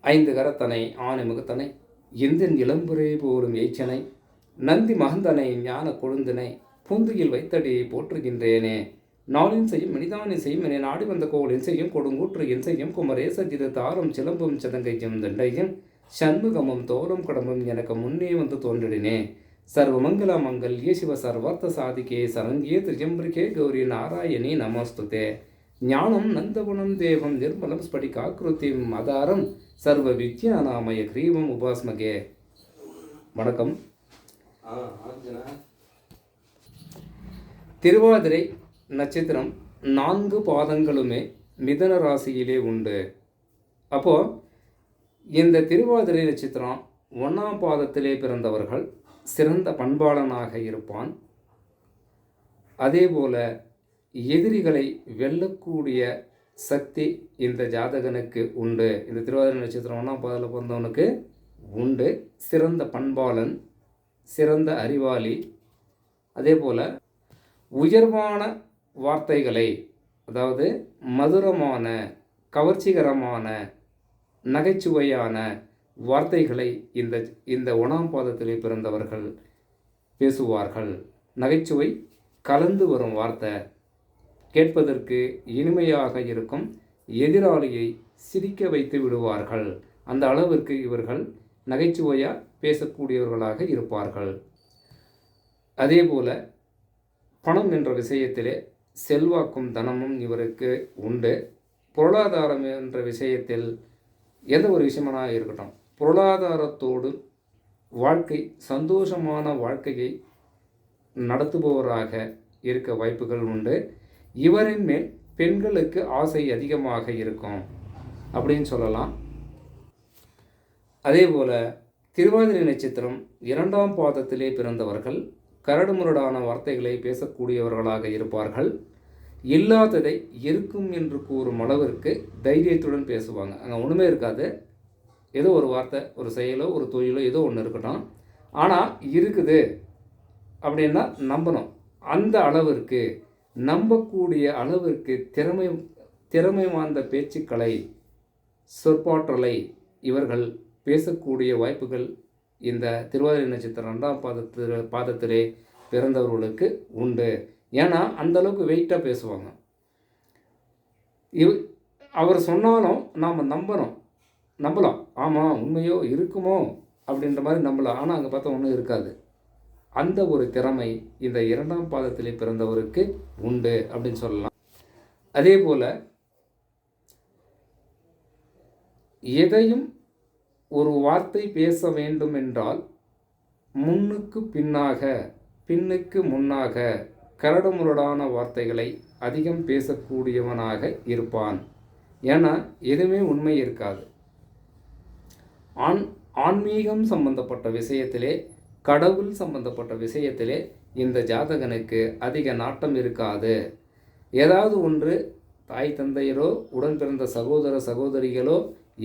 ஐந்து கரத்தனை ஆனை முகத்தனை எந்தின் இளம்புரை போலும் எய்ச்சனை நந்தி மகந்தனை ஞான கொழுந்தினை பூந்துயில் வைத்தடி போற்றுகின்றேனே. நாளின் செய்யும் மனிதானி செய்யும் என நாடி வந்த கோளின் செய்யும் கொடுங்கூற்று என் செய்யும் குமரேசஜிது தாரும் சிலம்பும் சதங்கையும் தண்டையும் சண்முகமும் தோறும் கடமும் எனக்கு முன்னே வந்து தோன்றினே. சர்வமங்கல மங்கல்யே சிவ சர்வார்த்த சாதிகே சரண்யே திரியம்பிரிகே கௌரி நாராயணி நமஸ்துதே. ஞானம் நந்தகுணம் தேவம் நிர்மலம் ஸ்படிகாக்கிருத்திம் மதாரம் சர்வ வித்யாநாமய கிரீவம் உபாஸ்மகே. வணக்கம். திருவாதிரை நட்சத்திரம் 4 பாதங்களுமே மிதன ராசியிலே உண்டு. அப்போது இந்த திருவாதிரை நட்சத்திரம் 1ஆம் பாதத்திலே பிறந்தவர்கள் சிறந்த பண்பாளனாக இருப்பான். அதேபோல எதிரிகளை வெல்லக்கூடிய சக்தி இந்த ஜாதகனுக்கு உண்டு. இந்த திருவாதிரை நட்சத்திரம் 1ஆம் பாதத்தில் பிறந்தவனுக்கு உண்டு. சிறந்த பண்பாளன், சிறந்த அறிவாளி, அதே போல் உயர்வான வார்த்தைகளை, அதாவது மதுரமான கவர்ச்சிகரமான நகைச்சுவையான வார்த்தைகளை இந்த 1ஆம் பாதத்திலே பிறந்தவர்கள் பேசுவார்கள். நகைச்சுவை கலந்து வரும் வார்த்தை கேட்பதற்கு இனிமையாக இருக்கும். எதிராளியை சிரிக்க வைத்து விடுவார்கள். அந்த அளவிற்கு இவர்கள் நகைச்சுவையாக பேசக்கூடியவர்களாக இருப்பார்கள். அதேபோல் பணம் என்ற விஷயத்திலே செல்வாக்கும் தனமும் இவருக்கு உண்டு. பொருளாதாரம் என்ற விஷயத்தில் எந்த ஒரு விஷயமான இருக்கட்டும், பொருளாதாரத்தோடு வாழ்க்கை சந்தோஷமான வாழ்க்கையை நடத்துபவராக இருக்க வாய்ப்புகள் உண்டு. இவரின் மேல் பெண்களுக்கு ஆசை அதிகமாக இருக்கும் அப்படின்னு சொல்லலாம். அதே போல் திருவாதிரை நட்சத்திரம் 2ஆம் பாதத்திலே பிறந்தவர்கள் கரடுமுரடான வார்த்தைகளை பேசக்கூடியவர்களாக இருப்பார்கள். இல்லாததை இருக்கும் என்று கூறும் அளவிற்கு தைரியத்துடன் பேசுவாங்க. அங்கே ஒன்றுமே இருக்காது, ஏதோ ஒரு வார்த்தை, ஒரு செயலோ ஒரு தொழிலோ ஏதோ ஒன்று இருக்கட்டும், ஆனால் இருக்குது அப்படின்னா நம்பணும். அந்த அளவிற்கு நம்பக்கூடிய அளவிற்கு திறமை வாய்ந்த பேச்சுக்களை, சொற்பாற்றலை இவர்கள் பேசக்கூடிய வாய்ப்புகள் இந்த திருவாதிரை நட்சத்திரம் 2ஆம் பாதத்திலே பிறந்தவர்களுக்கு உண்டு. ஏன்னா அந்தளவுக்கு வெயிட்டாக பேசுவாங்க. அவர் சொன்னாலும் நாம் நம்பலாம். ஆமாம், உண்மையோ இருக்குமோ அப்படின்ற மாதிரி நம்பலாம். ஆனால் அங்கே பார்த்தா ஒன்றும் இருக்காது. அந்த ஒரு திறமை இந்த 2ஆம் பாதத்திலே பிறந்தவருக்கு உண்டு அப்படின்னு சொல்லலாம். அதே போல் எதையும் ஒரு வார்த்தை பேச வேண்டும் என்றால் முன்னுக்கு பின்னாக, பின்னுக்கு முன்னாக கரடுமுரடான வார்த்தைகளை அதிகம் பேசக்கூடியவனாக இருப்பான். ஏன்னா எதுவுமே உண்மை இருக்காது. ஆன்மீகம் சம்பந்தப்பட்ட விஷயத்திலே, கடவுள் சம்பந்தப்பட்ட விஷயத்திலே இந்த ஜாதகனுக்கு அதிக நாட்டம் இருக்காது. ஏதாவது ஒன்று தாய் தந்தையரோ உடன் பிறந்த சகோதர சகோதரிகளோ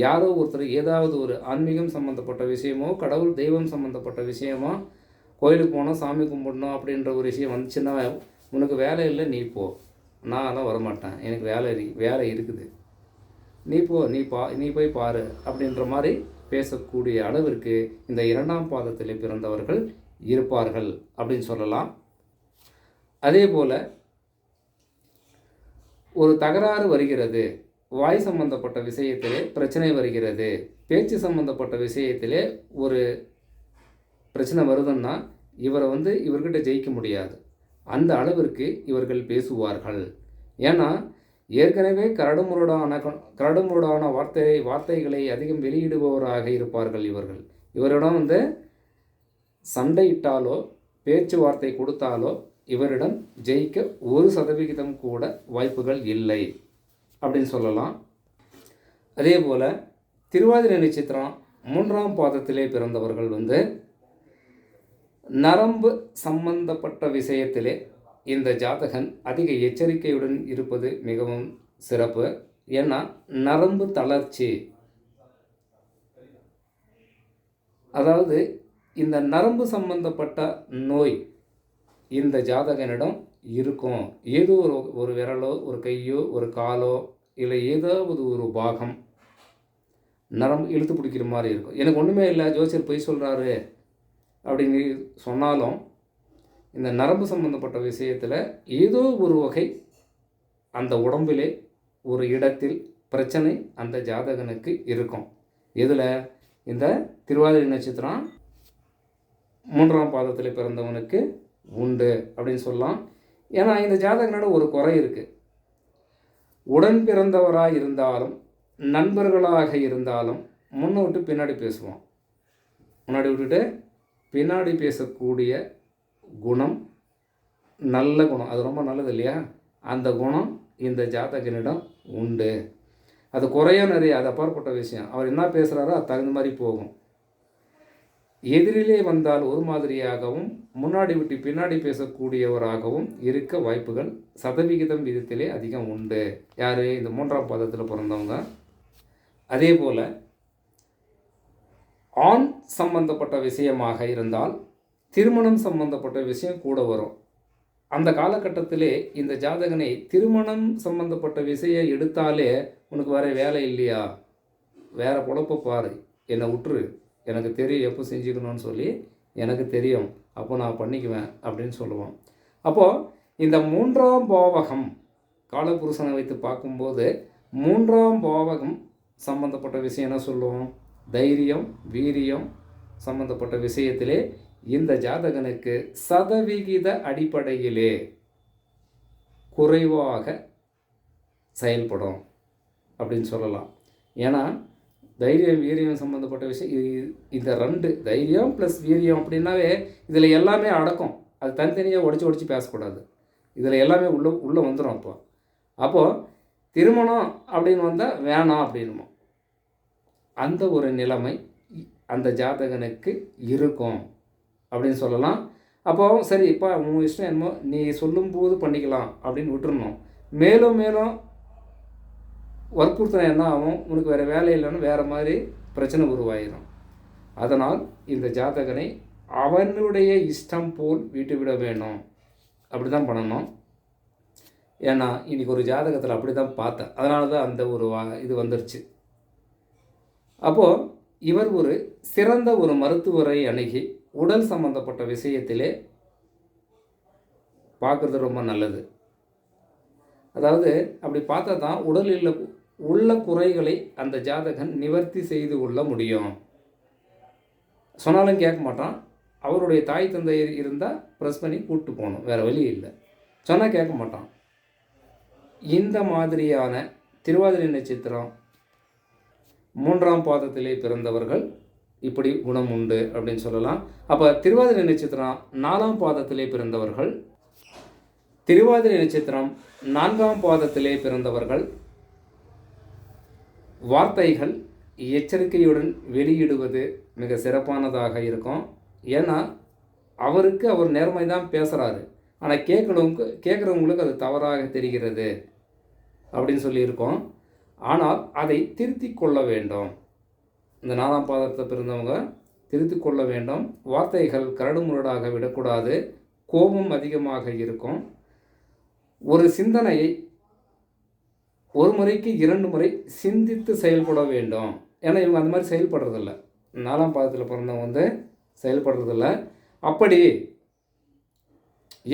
யாரோ ஒருத்தர் ஏதாவது ஒரு ஆன்மீகம் சம்மந்தப்பட்ட விஷயமோ, கடவுள் தெய்வம் சம்மந்தப்பட்ட விஷயமோ, கோயிலுக்கு போனோம் சாமி கும்பிடணும் அப்படின்ற ஒரு விஷயம் வந்துச்சுன்னா, உனக்கு வேலை இல்லை நீ போ, நான்லாம் வரமாட்டேன், எனக்கு வேலை இருக்குது, நீ போய் பாரு அப்படின்ற மாதிரி பேசக்கூடிய அளவிற்கு இந்த 2ஆம் பாதத்தில் பிறந்தவர்கள் இருப்பார்கள் அப்படின்னு சொல்லலாம். அதே போல் ஒரு தகராறு வருகிறது, வாய் சம்பந்தப்பட்ட விஷயத்திலே பிரச்சனை வருகிறது, பேச்சு சம்பந்தப்பட்ட விஷயத்திலே ஒரு பிரச்சனை வருதுன்னா இவர்கிட்ட ஜெயிக்க முடியாது. அந்த அளவிற்கு இவர்கள் பேசுவார்கள். ஏன்னா ஏற்கனவே கரடுமுரடான வார்த்தைகளை அதிகம் வெளியிடுபவராக இருப்பார்கள் இவர்கள். இவரிடம் சண்டையிட்டாலோ பேச்சுவார்த்தை கொடுத்தாலோ இவரிடம் ஜெயிக்க 1% கூட வாய்ப்புகள் இல்லை அப்படின்னு சொல்லலாம். அதே போல் திருவாதிரை நட்சத்திரம் 3ஆம் பாதத்திலே பிறந்தவர்கள் நரம்பு சம்பந்தப்பட்ட விஷயத்திலே இந்த ஜாதகன் அதிக எச்சரிக்கையுடன் இருப்பது மிகவும் சிறப்பு. ஏன்னா நரம்பு தளர்ச்சி, அதாவது இந்த நரம்பு சம்பந்தப்பட்ட நோய் இந்த ஜாதகனிடம் இருக்கும். ஏதோ ஒரு விரலோ, ஒரு கையோ, ஒரு காலோ, இல்லை ஏதாவது ஒரு பாகம் நரம்பு இழுத்து பிடிக்கிற மாதிரி இருக்கும். எனக்கு ஒன்றுமே இல்லை, ஜோசியர் பொய் சொல்கிறாரு அப்படின்னு சொன்னாலும் இந்த நரம்பு சம்பந்தப்பட்ட விஷயத்தில் ஏதோ ஒரு வகை அந்த உடம்பிலே ஒரு இடத்தில் பிரச்சனை அந்த ஜாதகனுக்கு இருக்கும். இதில் இந்த திருவாதிரை நட்சத்திரம் 3ஆம் பாதத்தில் பிறந்தவனுக்கு உண்டு அப்படின்னு சொல்லலாம். ஏன்னா இந்த ஜாதகனோட ஒரு குறை இருக்குது. உடன் பிறந்தவராக இருந்தாலும் நண்பர்களாக இருந்தாலும் முன்ன விட்டு பின்னாடி பேசுவோம். முன்னாடி விட்டுட்டு பின்னாடி பேசக்கூடிய குணம் நல்ல குணம், அது ரொம்ப நல்லது இல்லையா? அந்த குணம் இந்த ஜாதகனிடம் உண்டு. அது குறையும் நிறைய, அது அப்பாற்பட்ட விஷயம். அவர் என்ன பேசுகிறாரோ அது தகுந்த மாதிரி போகும். எதிரிலே வந்தால் ஒரு மாதிரியாகவும் முன்னாடி விட்டு பின்னாடி பேசக்கூடியவராகவும் இருக்க வாய்ப்புகள் சதவிகிதம் விதத்திலே அதிகம் உண்டு. யார்? இந்த 3ஆம் பாதத்தில் பிறந்தவங்க. அதே போல் ஆண் சம்பந்தப்பட்ட விஷயமாக இருந்தால் திருமணம் சம்பந்தப்பட்ட விஷயம் கூட வரும். அந்த காலகட்டத்திலே இந்த ஜாதகனை திருமணம் சம்பந்தப்பட்ட விஷயம் எடுத்தாலே உனக்கு வேறு வேலை இல்லையா, வேறு பொழப்ப பாரு, என்னை விட்டுரு, எனக்கு தெரியும் எப்போ செஞ்சுக்கணும்னு சொல்லி எனக்கு தெரியும், அப்போ நான் பண்ணிக்குவேன் அப்படின்னு சொல்லுவோம். அப்போது இந்த 3ஆம் பாவகம் காலபுருஷனை வைத்து பார்க்கும்போது 3ஆம் பாவகம் சம்பந்தப்பட்ட விஷயம் என்ன சொல்லுவோம்? தைரியம், வீரியம் சம்பந்தப்பட்ட விஷயத்திலே இந்த ஜாதகனுக்கு சதவிகித அடிப்படையிலே குறைவாக செயல்படும் அப்படின்னு சொல்லலாம். ஏன்னா தைரியம் வீரியம் சம்மந்தப்பட்ட விஷயம் இந்த 2 தைரியம் ப்ளஸ் வீரியம் அப்படின்னாவே இதில் எல்லாமே அடக்கம். அது தனித்தனியாக உடச்சி பேசக்கூடாது. இதில் எல்லாமே உள்ளே வந்துடும். அப்போது திருமணம் அப்படின்னு வந்தால் வேணாம் அப்படின்னுமோ அந்த ஒரு நிலைமை அந்த ஜாதகனுக்கு இருக்கும் அப்படின்னு சொல்லலாம். அப்போது சரி, இப்போ உன் இஷ்டம் என்னமோ நீ சொல்லும்போது பண்ணிக்கலாம் அப்படின்னு விட்டுருணும். மேலும் மேலும் வற்புறுத்தின என்ன ஆகும்? உனக்கு வேறு வேலை இல்லைன்னு வேறு மாதிரி பிரச்சனை உருவாயிடும். அதனால் இந்த ஜாதகனை அவனுடைய இஷ்டம் போல் விட்டுவிட வேணும். அப்படி தான் பண்ணணும். ஏன்னா இன்றைக்கி ஒரு ஜாதகத்தில் அப்படி தான் பார்த்தேன். அதனால தான் அந்த ஒரு இது வந்துருச்சு. அப்போது இவர் ஒரு சிறந்த ஒரு மருத்துவரை அணுகி உடல் சம்பந்தப்பட்ட விஷயத்திலே பார்க்குறது ரொம்ப நல்லது. அதாவது அப்படி பார்த்தா தான் உடலில் உள்ள குறைகளை அந்த ஜாதகன் நிவர்த்தி செய்து கொள்ள முடியும். சொன்னாலும் கேட்க மாட்டான். அவருடைய தாய் தந்தையர் இருந்தால் ப்ரெஸ் பண்ணி கூப்பிட்டு போகணும், வேறு வழி இல்லை. சொன்னால் கேட்க மாட்டான். இந்த மாதிரியான திருவாதிரை நட்சத்திரம் 3ஆம் பாதத்திலே பிறந்தவர்கள் இப்படி குணம் உண்டு அப்படின்னு சொல்லலாம். அப்போ திருவாதிரை நட்சத்திரம் 4ஆம் பாதத்திலே பிறந்தவர்கள், திருவாதிரை நட்சத்திரம் 4ஆம் பாதத்திலே பிறந்தவர்கள் வார்த்தைகள் எச்சரிக்கையுடன் வெளியிடுவது மிக சிறப்பானதாக இருக்கும். ஏன்னா அவருக்கு அவர் நேர்மை தான் பேசுகிறாரு, ஆனால் கேட்குறவங்களுக்கு அது தவறாக தெரிகிறது அப்படின்னு சொல்லியிருக்கோம். ஆனால் அதை திருத்தி கொள்ள வேண்டும். இந்த 4ஆம் பாதத்தை பிறந்தவங்க திருத்தி கொள்ள வேண்டும். வார்த்தைகள் கரடுமுரடாக விடக்கூடாது. கோபம் அதிகமாக இருக்கும். ஒரு சிந்தனையை ஒரு முறைக்கு 2 முறை சிந்தித்து செயல்பட வேண்டும். ஏன்னா இவங்க அந்த மாதிரி செயல்படுறதில்ல. 4ஆம் பாதத்தில் பிறந்தவங்க செயல்படுறதில்ல. அப்படி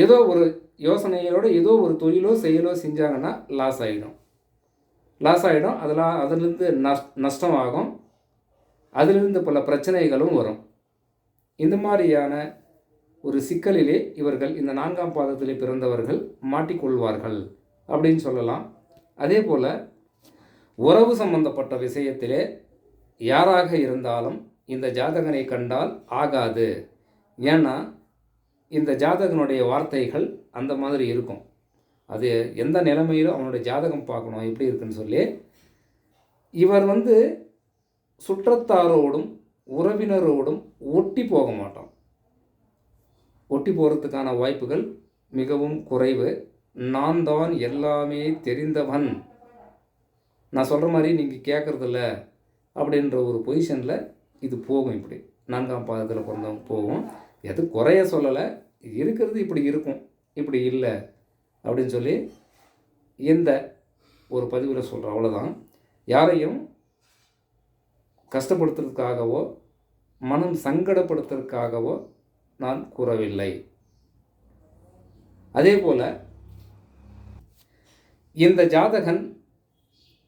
ஏதோ ஒரு யோசனையோடு ஏதோ ஒரு தொழிலோ செயலோ செஞ்சாங்கன்னா லாஸ் ஆகிடும். அதிலிருந்து நஷ்டம் ஆகும். அதிலிருந்து பல பிரச்சனைகளும் வரும். இந்த மாதிரியான ஒரு சிக்கலிலே இவர்கள் இந்த 4ஆம் பாதத்திலே பிறந்தவர்கள் மாட்டிக்கொள்வார்கள் அப்படின்னு சொல்லலாம். அதே போல் உறவு சம்பந்தப்பட்ட விஷயத்திலே யாராக இருந்தாலும் இந்த ஜாதகனை கண்டால் ஆகாது. ஏன்னா இந்த ஜாதகனுடைய வார்த்தைகள் அந்த மாதிரி இருக்கும். அது எந்த நிலைமையிலும் அவனுடைய ஜாதகம் பார்க்கணும் எப்படி இருக்குன்னு சொல்லி. இவர் சுற்றத்தாரோடும் உறவினரோடும் ஒட்டி போக மாட்டோம். ஒட்டி போகிறதுக்கான வாய்ப்புகள் மிகவும் குறைவு. நான் தான் எல்லாமே தெரிந்தவன், நான் சொல்கிற மாதிரி நீங்கள் கேட்குறதில்ல அப்படின்ற ஒரு பொசிஷனில் இது போகும். இப்படி 4ஆம் பாதத்தில் பிறந்தவங்க போகும். எது குறைய சொல்லலை, இருக்கிறது இப்படி இருக்கும், இப்படி இல்லை அப்படின்னு சொல்லி இந்த ஒரு பதிவில் சொல்கிறேன். அவ்வளோதான். யாரையும் கஷ்டப்படுத்துறதுக்காகவோ மனம் சங்கடப்படுத்துறதுக்காகவோ நான் கூறவில்லை. அதே போல் இந்த ஜாதகன்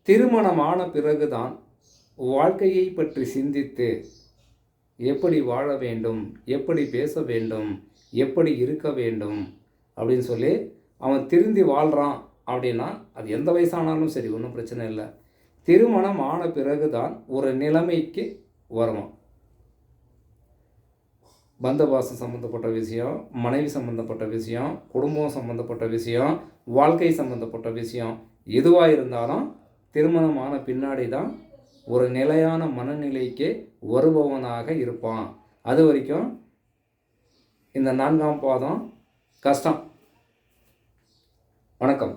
திருமணமான பிறகுதான் வாழ்க்கையை பற்றி சிந்தித்து எப்படி வாழ வேண்டும், எப்படி பேச வேண்டும், எப்படி இருக்க வேண்டும் அப்படின்னு சொல்லி அவன் திருந்தி வாழ்கிறான். அப்படின்னா அது எந்த வயசானாலும் சரி, ஒன்றும் பிரச்சனை இல்லை. திருமணம் ஆன பிறகு தான் ஒரு நிலைமைக்கு வருவான். பந்தபாசம் சம்மந்தப்பட்ட விஷயம், மனைவி சம்மந்தப்பட்ட விஷயம், குடும்பம் சம்மந்தப்பட்ட விஷயம், வாழ்க்கை சம்மந்தப்பட்ட விஷயம் எதுவாக இருந்தாலும் திருமணமான பின்னாடி தான் ஒரு நிலையான மனநிலைக்கு வருபவனாக இருப்பான். அது வரைக்கும் இந்த 4ஆம் பாதம் கஷ்டம். வணக்கம்.